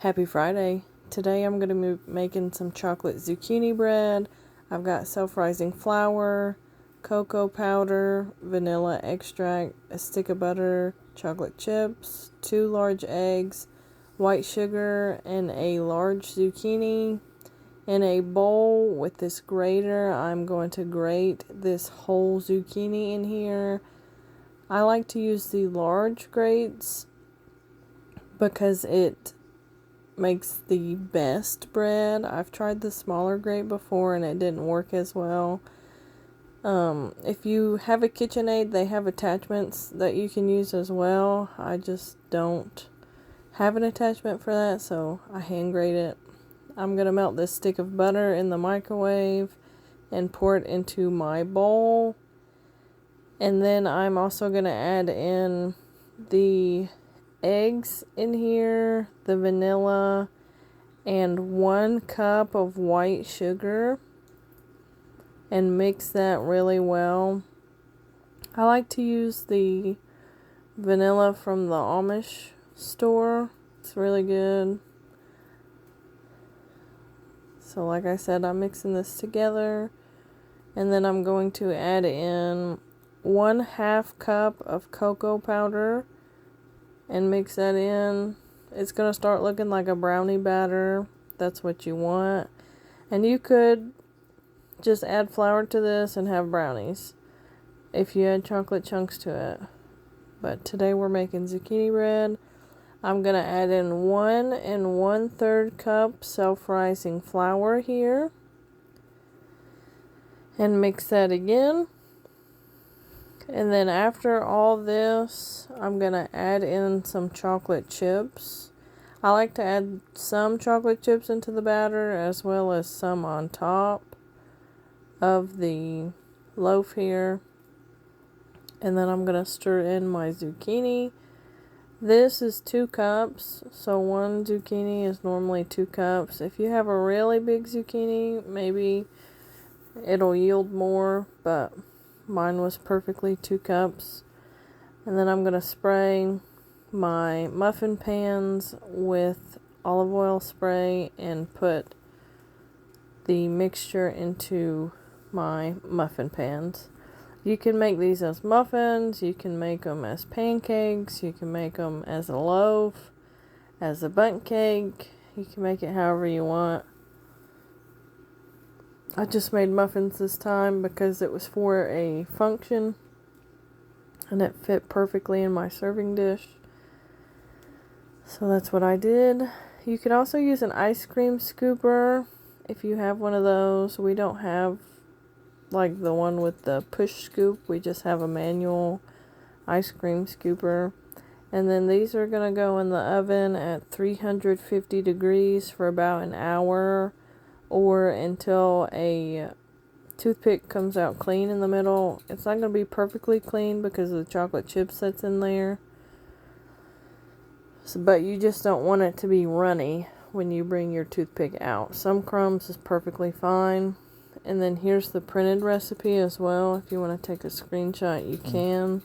Happy Friday. Today I'm going to be making some chocolate zucchini bread. I've got self-rising flour, cocoa powder, vanilla extract, a stick of butter, chocolate chips, 2 large eggs, white sugar, and a large zucchini. In a bowl with this grater, I'm going to grate this whole zucchini in here. I like to use the large grates because it makes the best bread. I've tried the smaller grate before and it didn't work as well. If you have a KitchenAid, they have attachments that you can use as well. I just don't have an attachment for that, so I hand grate it. I'm going to melt this stick of butter in the microwave and pour it into my bowl. And then I'm also going to add in the eggs in here, the vanilla, and 1 cup of white sugar, and mix that really well. I like to use the vanilla from the Amish store. It's really good. So like I said, I'm mixing this together, and then I'm going to add in 1/2 cup of cocoa powder and mix that in. It's going to start looking like a brownie batter. That's what you want. And you could just add flour to this and have brownies if you add chocolate chunks to it. But today we're making zucchini bread. I'm going to add in 1 1/3 cup self-rising flour here. And mix that again. And then after all this, I'm going to add in some chocolate chips. I like to add some chocolate chips into the batter as well as some on top of the loaf here. And then I'm going to stir in my zucchini. This is 2 cups, so 1 zucchini is normally 2 cups. If you have a really big zucchini, maybe it'll yield more, but mine was perfectly 2 cups. And then I'm going to spray my muffin pans with olive oil spray and put the mixture into my muffin pans. You can make these as muffins, you can make them as pancakes, you can make them as a loaf, as a bundt cake. You can make it however you want. I just made muffins this time because it was for a function and it fit perfectly in my serving dish. So that's what I did. You could also use an ice cream scooper if you have one of those. We don't have like the one with the push scoop. We just have a manual ice cream scooper. And then these are going to go in the oven at 350 degrees for about an hour, or until a toothpick comes out clean in the middle. It's not going to be perfectly clean because of the chocolate chips that's in there. So, but you just don't want it to be runny when you bring your toothpick out. Some crumbs is perfectly fine. And then here's the printed recipe as well. If you want to take a screenshot, you can.